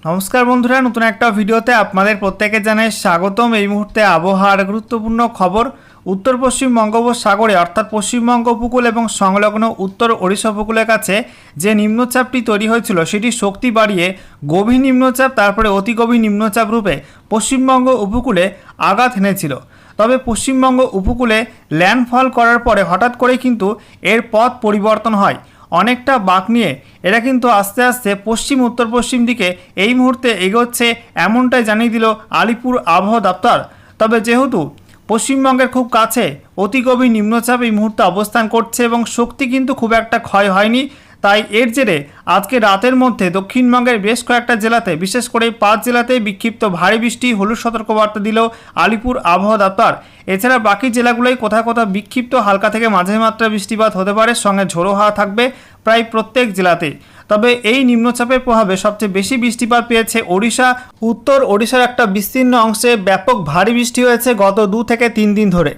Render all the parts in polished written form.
नमस्कार बंधुरा नतून एक भिडियोते आपनादेर प्रत्येके जानाई स्वागतम। এই মুহূর্তে আবহাওয়ার গুরুত্বপূর্ণ খবর। उत्तर पश्चिम बंगोपसागरे अर्थात पश्चिमबंग उपकूल और संलग्न उत्तर ओडिशा उपकूलेर काछे जे निम्नचापटी तैरी हयेछिलो सेटी शक्ति बाड़िये गभीर निम्नचाप तारपरे अति गभीर निम्नचाप रूपे पश्चिमबंग उपकूले आघात हेनेछिलो। तबे पश्चिमबंग उपकूले लैंडफल करार परे हठात् करे किन्तु एर पथ परिवर्तन हय। अनेकटा बाँक निये एरा किन्तु आस्ते आस्ते पश्चिम उत्तर पश्चिम दिके এই মুহূর্তে এগোচ্ছে এমনটাই জানিয়ে দিল আলিপুর আবহাওয়া দপ্তর। তবে যেহেতু পশ্চিমবঙ্গের খুব কাছে অতি গভীর নিম্নচাপ এই মুহূর্তে অবস্থান করছে এবং শক্তি কিন্তু খুব একটা ক্ষয় হয়নি, তাই এর জেরে আজকে রাতের মধ্যে দক্ষিণবঙ্গের বেশ কয়েকটা জেলাতে বিশেষ করে 5 জেলাতে বিক্ষিপ্ত ভারী বৃষ্টি হলুদ সতর্কবার্তা দিল আলিপুর আবহাওয়া দপ্তর। এছাড়া বাকি জেলাগুলোয় কোথাও কোথাও বিক্ষিপ্ত হালকা থেকে মাঝারি মাত্রার বৃষ্টিপাত হতে পারে, সঙ্গে ঝোড়ো হাওয়া থাকবে প্রায় প্রত্যেক জেলাতে। তবে এই নিম্নচাপের প্রভাবে সবচেয়ে বেশি বৃষ্টিপাত পেয়েছে ওড়িশা। উত্তর ওড়িশার একটা বিস্তীর্ণ অংশে ব্যাপক ভারী বৃষ্টি হয়েছে গত 2 থেকে 3 দিন ধরে।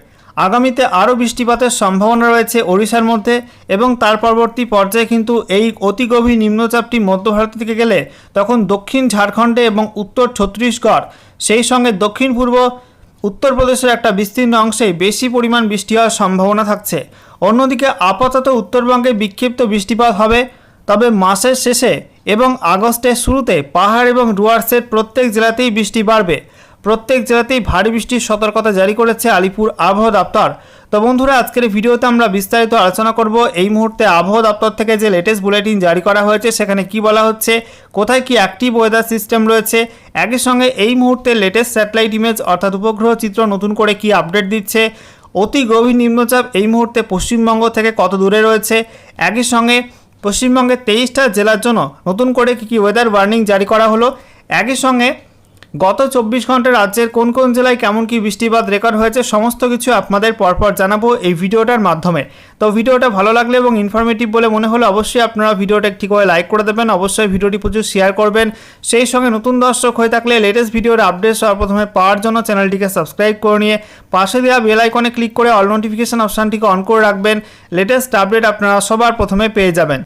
আগামীতে আরও বৃষ্টিপাতের সম্ভাবনা রয়েছে ওড়িশার মধ্যে এবং তার পরবর্তী পর্যায়ে কিন্তু এই অতি গভীর নিম্নচাপটি মধ্য ভারত থেকে গেলে তখন দক্ষিণ ঝাড়খণ্ডে এবং উত্তর ছত্তিশগড় সেই সঙ্গে দক্ষিণ পূর্ব উত্তরপ্রদেশের একটা বিস্তীর্ণ অংশে বেশি পরিমাণ বৃষ্টি হওয়ার সম্ভাবনা থাকছে। অন্যদিকে আপাতত উত্তরবঙ্গে বিক্ষিপ্ত বৃষ্টিপাত হবে, তবে মাসের শেষে এবং আগস্টের শুরুতে পাহাড় এবং ডুয়ার্সের প্রত্যেক জেলাতেই বৃষ্টি বাড়বে। প্রত্যেক জেলাতেই ভারী বৃষ্টির সতর্কতা জারি করেছে আলিপুর আবহাওয়া দপ্তর। তো বন্ধুরা, আজকের ভিডিওতে আমরা বিস্তারিত আলোচনা করব এই মুহূর্তে আবহাওয়া দপ্তর থেকে যে লেটেস্ট বুলেটিন জারি করা হয়েছে সেখানে কি বলা হচ্ছে, কোথায় কি অ্যাক্টিভ ওয়েদার সিস্টেম রয়েছে, একই সঙ্গে এই মুহূর্তে লেটেস্ট স্যাটেলাইট ইমেজ অর্থাৎ উপগ্রহ চিত্র নতুন করে কি আপডেট দিচ্ছে, অতি গভীর নিম্নচাপ এই মুহূর্তে পশ্চিমবঙ্গ থেকে কত দূরে রয়েছে, একই সঙ্গে পশ্চিমবঙ্গের 23টা জেলার জন্য নতুন করে কী ওয়েদার ওয়ার্নিং জারি করা হলো, একই সঙ্গে গত 24 ঘন্টা রাজ্যের কোন কোন জেলায় কেমন কি বৃষ্টিপাত রেকর্ড হয়েছে সমস্ত কিছু আপনাদের পরপর জানাবো এই ভিডিওটার মাধ্যমে। তো ভিডিওটা ভালো লাগলে এবং ইনফরমেটিভ বলে মনে হলে অবশ্যই আপনারা ভিডিওটা একটি করে লাইক করে দেবেন, অবশ্যই ভিডিওটি প্রচুর শেয়ার করবেন। সেই সঙ্গে নতুন দর্শক হয়ে থাকলে লেটেস্ট ভিডিওর আপডেট সর্বপ্রথমে পাওয়ার জন্য চ্যানেলটিকে সাবস্ক্রাইব করে নিয়ে পাশে দেওয়া বেল আইকনে ক্লিক করে অল নোটিফিকেশন অপশানটিকে অন করে রাখবেন। লেটেস্ট আপডেট আপনারা সবার প্রথমে পেয়ে যাবেন।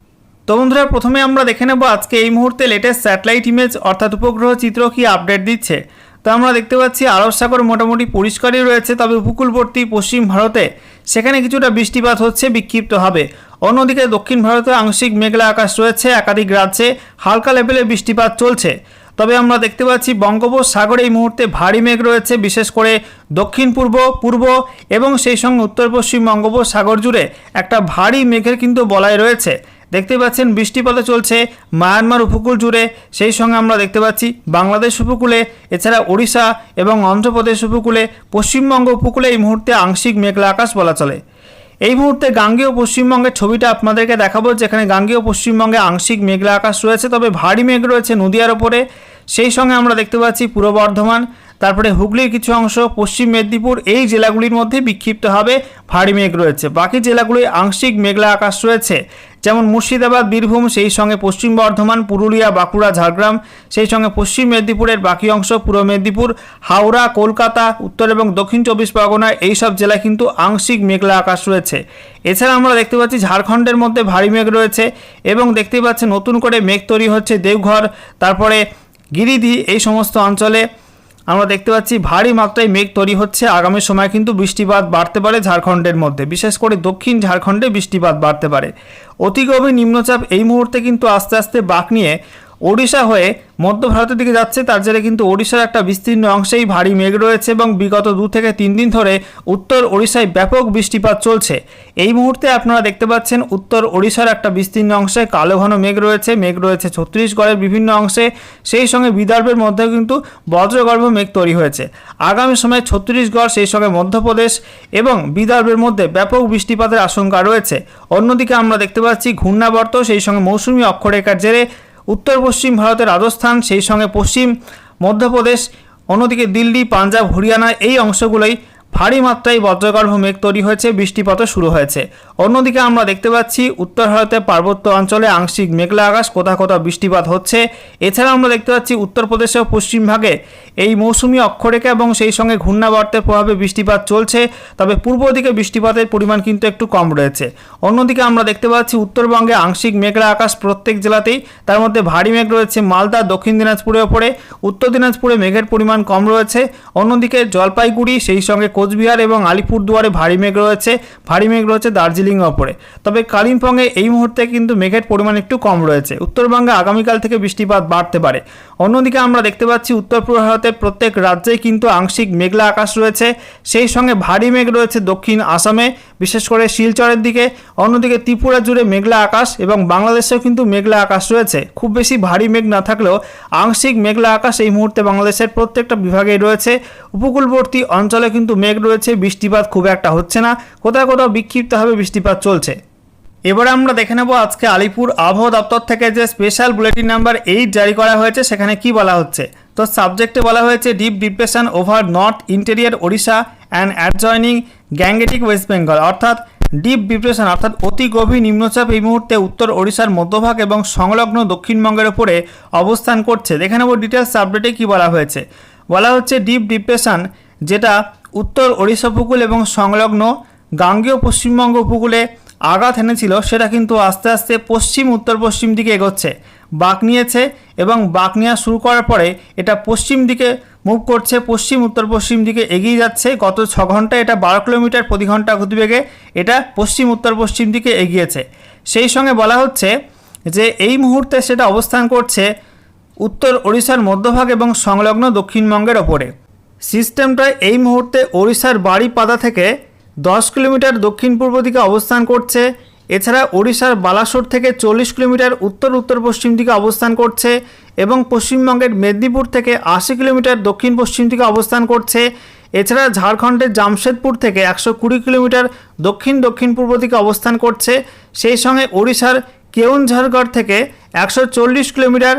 তো বন্ধুরা, প্রথমে আমরা দেখে নেব আজকে এই মুহূর্তে লেটেস্ট স্যাটেলাইট ইমেজ অর্থাৎ উপগ্রহ চিত্র কি আপডেট দিচ্ছে। তো আমরা দেখতে পাচ্ছি আরব সাগর মোটামুটি পরিষ্কারই রয়েছে, তবে উপকূলবর্তী পশ্চিম ভারতে সেখানে কিছুটা বৃষ্টিপাত হচ্ছে, বিক্ষিপ্ত হবে। অন্যদিকে দক্ষিণ ভারতে আংশিক মেঘলা আকাশ রয়েছে, একাধিক রাজ্যে হালকা লেভেলের বৃষ্টিপাত চলছে। তবে আমরা দেখতে পাচ্ছি বঙ্গোপসাগরে এই মুহূর্তে ভারী মেঘ রয়েছে, বিশেষ করে দক্ষিণ পূর্ব পূর্ব এবং সেই সঙ্গে উত্তর পশ্চিম বঙ্গোপসাগর জুড়ে একটা ভারী মেঘের কিন্তু বলয় রয়েছে। দেখতে পাচ্ছেন বৃষ্টিপাত চলছে মায়ানমার উপকূল জুড়ে, সেই সঙ্গে আমরা দেখতে পাচ্ছি বাংলাদেশ উপকূলে, এছাড়া ওড়িশা এবং অন্ধ্রপ্রদেশ উপকূলে, পশ্চিমবঙ্গ উপকূলে এই মুহূর্তে আংশিক মেঘলা আকাশ বলা চলে। এই মুহূর্তে গাঙ্গেয় পশ্চিমবঙ্গের ছবিটা আপনাদেরকে দেখাবো, যেখানে গাঙ্গেয় পশ্চিমবঙ্গে আংশিক মেঘলা আকাশ রয়েছে, তবে ভারী মেঘ রয়েছে নদিয়ার ওপরে। সেই সঙ্গে আমরা দেখতে পাচ্ছি পূর্ব বর্ধমান, তারপরে হুগলির কিছু অংশ, পশ্চিম মেদিনীপুর এই জেলাগুলির মধ্যে বিক্ষিপ্তভাবে ভারী মেঘ রয়েছে। বাকি জেলাগুলির আংশিক মেঘলা আকাশ রয়েছে, যেমন মুর্শিদাবাদ, বীরভূম, সেই সঙ্গে পশ্চিম বর্ধমান, পুরুলিয়া, বাঁকুড়া, ঝাড়গ্রাম, সেই সঙ্গে পশ্চিম মেদিনীপুরের বাকি অংশ, পূর্ব মেদিনীপুর, হাওড়া, কলকাতা, উত্তর এবং দক্ষিণ 24 পরগনা এই সব জেলায় কিন্তু আংশিক মেঘলা আকাশ রয়েছে। এছাড়া আমরা দেখতে পাচ্ছি ঝাড়খণ্ডের মধ্যে ভারী মেঘ রয়েছে এবং দেখতে পাচ্ছি নতুন করে মেঘ তৈরি হচ্ছে দেওঘর, তারপরে গিরিডি এই সমস্ত অঞ্চলে আমরা দেখতে পাচ্ছি ভারী মাত্রায় মেঘ তৈরি হচ্ছে। আগামী সময় কিন্তু বৃষ্টিপাত বাড়তে পারে ঝাড়খণ্ডের মধ্যে, বিশেষ করে দক্ষিণ ঝাড়খণ্ডে বৃষ্টিপাত বাড়তে পারে। অতি গভীর নিম্নচাপ এই মুহূর্তে কিন্তু আস্তে আস্তে বাঁক নিয়ে ওড়িশা হয়ে মধ্য ভারতের দিকে যাচ্ছে, তার জেরে কিন্তু ওড়িশার একটা বিস্তীর্ণ অংশেই ভারী মেঘ রয়েছে এবং বিগত 2 থেকে 3 দিন ধরে উত্তর ওড়িশায় ব্যাপক বৃষ্টিপাত চলছে। এই মুহূর্তে আপনারা দেখতে পাচ্ছেন উত্তর ওড়িশার একটা বিস্তীর্ণ অংশে কালো ঘন মেঘ রয়েছে ছত্তিশগড়ের বিভিন্ন অংশে, সেই সঙ্গে বিদর্ভের মধ্যেও কিন্তু বজ্রগর্ভ মেঘ তৈরি হয়েছে। আগামী সময়ে ছত্তিশগড়, সেই সঙ্গে মধ্যপ্রদেশ এবং বিদর্ভের মধ্যে ব্যাপক বৃষ্টিপাতের আশঙ্কা রয়েছে। অন্যদিকে আমরা দেখতে পাচ্ছি ঘূর্ণাবর্ত, সেই সঙ্গে মৌসুমি অক্ষরেখার জেরে উত্তর পশ্চিম ভারতের রাজস্থান, সেই সঙ্গে পশ্চিম মধ্যপ্রদেশ, অন্যদিকে দিল্লি, পাঞ্জাব, হরিয়ানা এই অংশগুলোই ভারী মাত্রায় বজ্রগর্ভ মেঘ তৈরি হয়েছে, বৃষ্টিপাতও শুরু হয়েছে। অন্যদিকে আমরা দেখতে পাচ্ছি উত্তর ভারতের পার্বত্য অঞ্চলে আংশিক মেঘলা আকাশ, কোথাও কোথাও বৃষ্টিপাত হচ্ছে। এছাড়া আমরা দেখতে পাচ্ছি উত্তরপ্রদেশ ও পশ্চিমভাগে এই মৌসুমি অক্ষরেখা এবং সেই সঙ্গে ঘূর্ণাবর্তের প্রভাবে বৃষ্টিপাত চলছে, তবে পূর্ব দিকে বৃষ্টিপাতের পরিমাণ কিন্তু একটু কম রয়েছে। অন্যদিকে আমরা দেখতে পাচ্ছি উত্তরবঙ্গে আংশিক মেঘলা আকাশ প্রত্যেক জেলাতেই, তার মধ্যে ভারী মেঘ রয়েছে মালদা, দক্ষিণ দিনাজপুরের ওপরে। উত্তর দিনাজপুরে মেঘের পরিমাণ কম রয়েছে। অন্যদিকে জলপাইগুড়ি, সেই সঙ্গে কোচবিহার এবং আলিপুরদুয়ারে ভারী মেঘ রয়েছে দার্জিলিংয়ের ওপরে। তবে কালিম্পংয়ে এই মুহূর্তে কিন্তু মেঘের পরিমাণ একটু কম রয়েছে। উত্তরবঙ্গে আগামীকাল থেকে বৃষ্টিপাত বাড়তে পারে। অন্যদিকে আমরা দেখতে পাচ্ছি উত্তর পূর্ব ভারতের প্রত্যেক রাজ্যেই কিন্তু আংশিক মেঘলা আকাশ রয়েছে, সেই সঙ্গে ভারী মেঘ রয়েছে দক্ষিণ আসামে, বিশেষ করে শিলচরের দিকে। অন্যদিকে ত্রিপুরা জুড়ে মেঘলা আকাশ এবং বাংলাদেশেও কিন্তু মেঘলা আকাশ রয়েছে। খুব বেশি ভারী মেঘ না থাকলেও আংশিক মেঘলা আকাশ এই মুহূর্তে বাংলাদেশের প্রত্যেকটা বিভাগেই রয়েছে। উপকূলবর্তী অঞ্চলে কিন্তু মেঘ রয়েছে, বৃষ্টিপাত খুব একটা হচ্ছে না, কোথাও কোথাও বিক্ষিপ্তভাবে বৃষ্টিপাত চলছে। এবারে আমরা দেখে নেব আজকে আলিপুর আবহাওয়া দপ্তর থেকে যে স্পেশাল বুলেটিন নাম্বার 8 জারি করা হয়েছে, সেখানে কি বলা হচ্ছে। তো সাবজেক্টে বলা হয়েছে deep depression over north interior Odisha and adjoining Gangetic West Bengal, অর্থাৎ ডিপ ডিপ্রেশন অর্থাৎ অতি গভীর নিম্নচাপ এই মুহূর্তে উত্তর ওড়িশার মধ্যভাগ এবং সংলগ্ন দক্ষিণবঙ্গের উপরে অবস্থান করছে। দেখে নেব ডিটেলস আপডেটে কি বলা হয়েছে। বলা হচ্ছে ডিপ ডিপ্রেশন যেটা উত্তর ওড়িশা উপকূল এবং সংলগ্ন গাঙ্গেয় পশ্চিমবঙ্গ উপকূলে আঘাত এনেছিল, সেটা কিন্তু আস্তে আস্তে পশ্চিম উত্তর পশ্চিম দিকে এগোচ্ছে, বাঁক নিয়েছে এবং বাঁক নেওয়া শুরু করার পরে এটা পশ্চিম দিকে মুভ করছে, পশ্চিম উত্তর পশ্চিম দিকে এগিয়ে যাচ্ছে। গত 6 ঘন্টায় এটা 12 কিলোমিটার প্রতি ঘন্টা গতিবেগে এটা পশ্চিম উত্তর পশ্চিম দিকে এগিয়েছে। সেই সঙ্গে বলা হচ্ছে যে এই মুহূর্তে সেটা অবস্থান করছে উত্তর ওড়িশার মধ্যভাগ এবং সংলগ্ন দক্ষিণবঙ্গের ওপরে। সিস্টেমটা এই মুহূর্তে ওড়িশার বাড়িপাদা থেকে 10 কিলোমিটার দক্ষিণ পূর্ব দিকে অবস্থান করছে। এছাড়া ওড়িশার বালাসোর থেকে 40 কিলোমিটার উত্তর উত্তর পশ্চিম দিকে অবস্থান করছে এবং পশ্চিমবঙ্গের মেদিনীপুর থেকে 80 কিলোমিটার দক্ষিণ পশ্চিম দিকে অবস্থান করছে। এছাড়া ঝাড়খণ্ডের জামশেদপুর থেকে 120 কিলোমিটার দক্ষিণ দক্ষিণ পূর্ব দিকে অবস্থান করছে। সেই সঙ্গে ওড়িশার কেওনঝাড়গড় থেকে 140 কিলোমিটার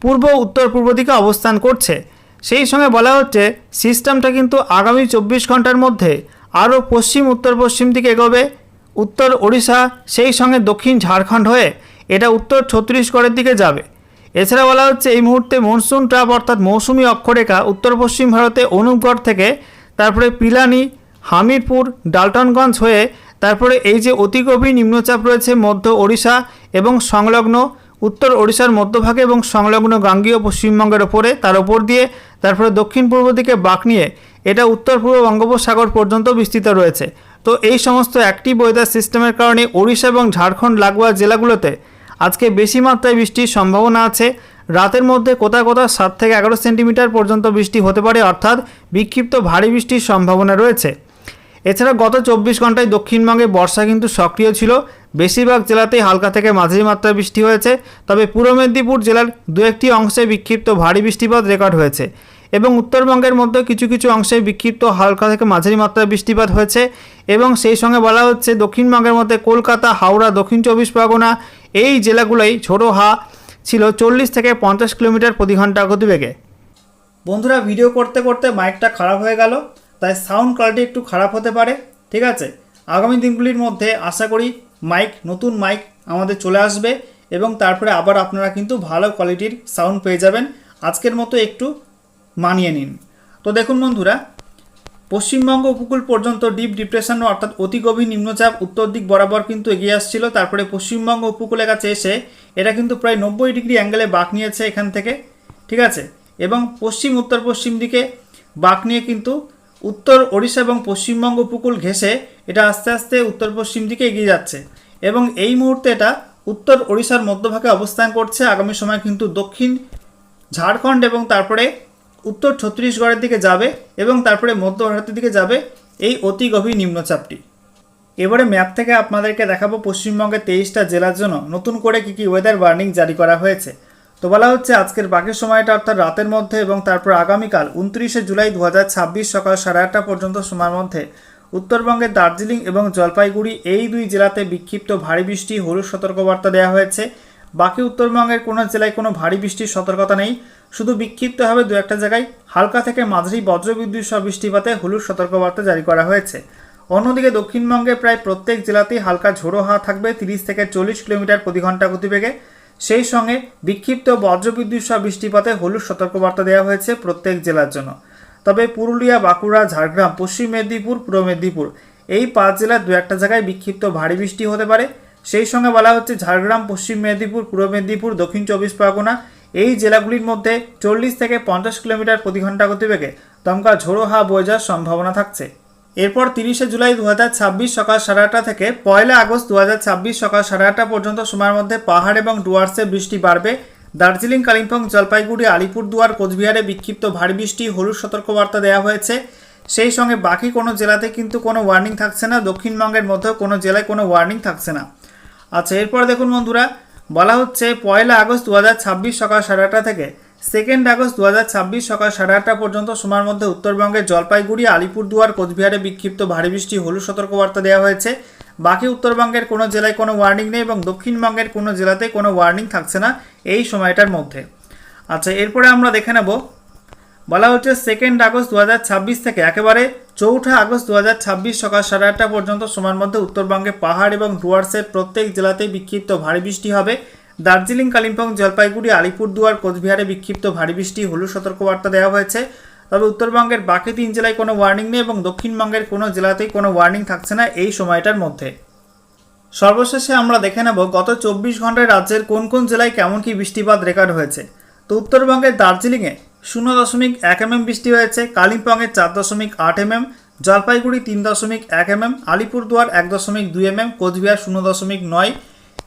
পূর্ব উত্তর পূর্ব দিকে অবস্থান করছে। সেই সঙ্গে বলা হচ্ছে সিস্টেমটা কিন্তু আগামী 24 ঘন্টার মধ্যে আরও পশ্চিম উত্তর পশ্চিম দিকে এগোবে। উত্তর ওড়িশা সেই সঙ্গে দক্ষিণ ঝাড়খণ্ড হয়ে এটা উত্তর ছত্তিশগড়ের দিকে যাবে। এছাড়া বলা হচ্ছে এই মুহূর্তে মনসুন ট্র্যাপ অর্থাৎ মৌসুমি অক্ষরেখা উত্তর পশ্চিম ভারতে অনুপগড় থেকে তারপরে পিলানি, হামিরপুর, ডালটনগঞ্জ হয়ে তারপরে এই যে অতি গভীর নিম্নচাপ রয়েছে মধ্য ওড়িশা এবং সংলগ্ন উত্তর ওড়িশার মধ্যভাগে এবং সংলগ্ন গাঙ্গেয় পশ্চিমবঙ্গের ওপরে, তার ওপর দিয়ে তারপরে দক্ষিণ পূর্ব দিকে বাঁক নিয়ে এটা উত্তর পূর্ব বঙ্গোপসাগর পর্যন্ত বিস্তৃত রয়েছে। তো এই সমস্ত অ্যাক্টিভ ওয়েদার সিস্টেমের কারণে ওড়িশা এবং ঝাড়খণ্ড লাগোয়া জেলাগুলোতে আজকে বেশি মাত্রায় বৃষ্টির সম্ভাবনা আছে। রাতের মধ্যে কোথাও কোথাও 7 থেকে 11 সেন্টিমিটার পর্যন্ত বৃষ্টি হতে পারে, অর্থাৎ বিক্ষিপ্ত ভারী বৃষ্টির সম্ভাবনা রয়েছে। এছাড়া গত 24 ঘন্টায় দক্ষিণবঙ্গে বর্ষা কিন্তু সক্রিয় ছিল, বেশিরভাগ জেলাতেই হালকা থেকে মাঝারি মাত্রায় বৃষ্টি হয়েছে। তবে পূর্ব মেদিনীপুর জেলার দু একটি অংশে বিক্ষিপ্ত ভারী বৃষ্টিপাত রেকর্ড হয়েছে এবং উত্তরবঙ্গের মধ্যে কিছু কিছু অংশে বিক্ষিপ্ত হালকা থেকে মাঝারি মাত্রায় বৃষ্টিপাত হয়েছে। এবং সেই সঙ্গে বলা হচ্ছে দক্ষিণবঙ্গের মধ্যে কলকাতা, হাওড়া, দক্ষিণ 24 পরগনা এই জেলাগুলোই ছোটো ছিল 40 থেকে 50 কিলোমিটার প্রতি ঘন্টা গতিবেগে। বন্ধুরা, ভিডিও করতে করতে মাইকটা খারাপ হয়ে গেল, তাই সাউন্ড কোয়ালিটি একটু খারাপ হতে পারে, ঠিক আছে। আগামী দিনগুলির মধ্যে আশা করি নতুন মাইক আমাদের চলে আসবে এবং তারপরে আবার আপনারা কিন্তু ভালো কোয়ালিটির সাউন্ড পেয়ে যাবেন। আজকের মতো একটু মানিয়ে নিন। তো দেখুন বন্ধুরা, পশ্চিমবঙ্গ উপকূল পর্যন্ত ডিপ ডিপ্রেশন অর্থাৎ অতি গভীর নিম্নচাপ উত্তর দিক বরাবর কিন্তু এগিয়ে আসছিল। তারপরে পশ্চিমবঙ্গ উপকূলের কাছে এসে এটা কিন্তু প্রায় 90 ডিগ্রি অ্যাঙ্গেলে বাঁক নিয়েছে এখান থেকে, ঠিক আছে। এবং পশ্চিম উত্তর পশ্চিম দিকে বাঁক নিয়ে কিন্তু উত্তর ওড়িশা এবং পশ্চিমবঙ্গ উপকূল ঘেঁষে এটা আস্তে আস্তে উত্তর পশ্চিম দিকে এগিয়ে যাচ্ছে এবং এই মুহূর্তে এটা উত্তর ওড়িশার মধ্যভাগে অবস্থান করছে। আগামী সময় কিন্তু দক্ষিণ ঝাড়খণ্ড এবং তারপরে উত্তর ছত্তিশগড়ের দিকে যাবে এবং তারপরে মধ্য ভারতের দিকে যাবে এই অতি গভীর নিম্নচাপটি। এবারে ম্যাপ থেকে আপনাদেরকে দেখাবো পশ্চিমবঙ্গের 23টা জেলার জন্য নতুন করে কী কী ওয়েদার ওয়ার্নিং জারি করা হয়েছে। তো বলা হচ্ছে আজকের বাকি সময়টা অর্থাৎ রাতের মধ্যে এবং তারপর আগামীকাল 29শে জুলাই 2026 সকাল 8:30 পর্যন্ত সময়ের মধ্যে উত্তরবঙ্গের দার্জিলিং এবং জলপাইগুড়ি এই দুই জেলাতে বিক্ষিপ্ত ভারী বৃষ্টি হলুদ সতর্কবার্তা দেওয়া হয়েছে। বাকি উত্তরবঙ্গের কোনো জেলায় কোনো ভারী বৃষ্টির সতর্কতা নেই, শুধু বিক্ষিপ্ত হবে দু একটা জায়গায় হালকা থেকে মাঝারি বজ্রবিদ্যুৎ সহ বৃষ্টিপাতে হলুদ সতর্কবার্তা জারি করা হয়েছে। অন্যদিকে দক্ষিণবঙ্গে প্রায় প্রত্যেক জেলাতেই হালকা ঝোড়ো হাওয়া থাকবে 30 থেকে 40 কিলোমিটার প্রতি ঘন্টা গতিবেগে। সেই সঙ্গে বিক্ষিপ্ত বজ্রবিদ্যুৎ সহ বৃষ্টিপাতে হলুদ সতর্কবার্তা দেওয়া হয়েছে প্রত্যেক জেলার জন্য। তবে পুরুলিয়া, বাঁকুড়া, ঝাড়গ্রাম, পশ্চিম মেদিনীপুর, পূর্ব মেদিনীপুর এই 5 জেলার দু একটা জায়গায় বিক্ষিপ্ত ভারী বৃষ্টি হতে পারে। সেই সঙ্গে বলা হচ্ছে ঝাড়গ্রাম, পশ্চিম মেদিনীপুর, পূর্ব মেদিনীপুর, দক্ষিণ 24 পরগনা এই জেলাগুলির মধ্যে 40 থেকে 50 কিলোমিটার প্রতি ঘন্টা গতিবেগে দমকা ঝোড়ো হাওয়া বয়ে যাওয়ার সম্ভাবনা থাকছে। এরপর 30শে জুলাই 2026 সকাল 8:30 থেকে 1 আগস্ট 2026 সকাল 8:30 পর্যন্ত সময়ের মধ্যে পাহাড় এবং ডুয়ার্সে বৃষ্টি বাড়বে। দার্জিলিং, কালিম্পং, জলপাইগুড়ি, আলিপুরদুয়ার, কোচবিহারে বিক্ষিপ্ত ভারী বৃষ্টি হলুদ সতর্কবার্তা দেওয়া হয়েছে। সেই সঙ্গে বাকি কোনো জেলাতে কিন্তু কোনো ওয়ার্নিং থাকছে না, দক্ষিণবঙ্গের মধ্যেও কোনো জেলায় কোনো ওয়ার্নিং থাকছে না। আচ্ছা, এরপর দেখুন বন্ধুরা, বলা হচ্ছে 1 আগস্ট 2026 সকাল 8:30 থেকে 2 আগস্ট 2026 সকাল 8:30 পর্যন্ত সময়ের মধ্যে উত্তরবঙ্গের জলপাইগুড়ি, আলিপুরদুয়ার, কোচবিহারে বিক্ষিপ্ত ভারী বৃষ্টি হলুদ সতর্কবার্তা দেওয়া হয়েছে। বাকি উত্তরবঙ্গের কোনো জেলায় কোনো ওয়ার্নিং নেই এবং দক্ষিণবঙ্গের কোনো জেলাতে কোনো ওয়ার্নিং থাকছে না এই সময়টার মধ্যে। আচ্ছা, এরপরে আমরা দেখে নেব, বলা হচ্ছে 2 আগস্ট 2026 থেকে একেবারে 4 আগস্ট 2026 সকাল 8:30 পর্যন্ত সময়ের মধ্যে উত্তরবঙ্গে পাহাড় এবং ডুয়ার্সের প্রত্যেক জেলাতেই বিক্ষিপ্ত ভারী বৃষ্টি হবে। দার্জিলিং, কালিম্পং, জলপাইগুড়ি, আলিপুরদুয়ার, কোচবিহারে বিক্ষিপ্ত ভারী বৃষ্টি হলুদ সতর্কবার্তা দেওয়া হয়েছে। তবে উত্তরবঙ্গের বাকি 3 জেলায় কোনো ওয়ার্নিং নেই এবং দক্ষিণবঙ্গের কোনো জেলাতেই কোনো ওয়ার্নিং থাকছে না এই সময়টার মধ্যে। সর্বশেষে আমরা দেখে নেব গত 24 ঘন্টায় রাজ্যের কোন কোন জেলায় কেমন কি বৃষ্টিপাত রেকর্ড হয়েছে। তো উত্তরবঙ্গের দার্জিলিংয়ে 0.1 mm বৃষ্টি হয়েছে, কালিম্পংয়ে 4.8 mm, Jalpaiguri 3.1 mm, Alipurduar 1.2 mm, Cooch Behar 0.9।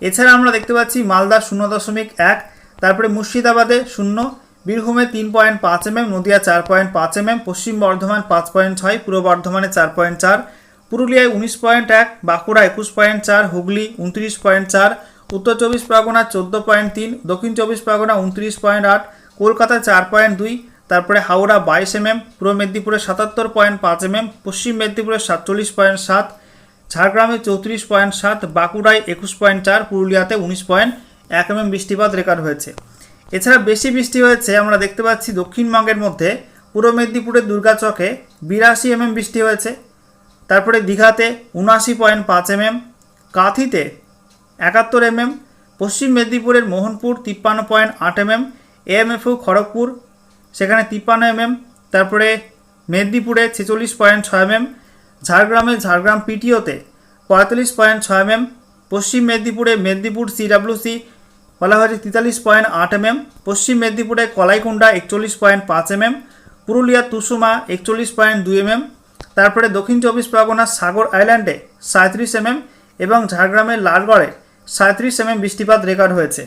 এছাড়া আমরা দেখতে পাচ্ছি মালদা 0.1, তারপরে মুর্শিদাবাদে 0, বীরভূমে 3.5 mm, নদিয়া 4.5 mm, পশ্চিম বর্ধমান 5.6, পূর্ব বর্ধমানে 4.4, পুরুলিয়ায় 19.1, বাঁকুড়া 21.4, হুগলি 29.4, উত্তর 24 পরগনা 14.3, দক্ষিণ 24 পরগনা 29.8, কলকাতা 4.2, তারপরে হাওড়া 22 mm, পূর্ব মেদিনীপুরে 77.5 mm, পশ্চিম মেদিনীপুরে 47.7, ঝাড়গ্রামে 34.7, বাঁকুড়ায় 21.4, পুরুলিয়াতে 19.1 mm বৃষ্টিপাত রেকর্ড হয়েছে। এছাড়া বেশি বৃষ্টি হয়েছে আমরা দেখতে পাচ্ছি দক্ষিণবঙ্গের মধ্যে পূর্ব মেদিনীপুরের দুর্গাচকে 82 mm বৃষ্টি হয়েছে, তারপরে দীঘাতে 79.5 mm, কাঁথিতে 71 mm, পশ্চিম মেদিনীপুরের মোহনপুর 53.8 mm, এএমএফও খড়গপুর সেখানে 53 mm, তারপরে মেদিনীপুরে 46.6 mm, ঝাড়গ্রাম পিটিওতে 45.6 mm, পশ্চিম মেদিনীপুরে মেদিনীপুর সিডব্লিউসি বলা হয়েছে 43.8 mm, পশ্চিম মেদিনীপুরে কলাইকুণ্ডা 41.5 mm, পুরুলিয়া তুসুমা 41.2 mm, তারপরে দক্ষিণ 24 পরগনা সাগর আইল্যান্ডে 37 mm এবং ঝাড়গ্রামের লালগড়ে 37 mm বৃষ্টিপাত রেকর্ড হয়েছে।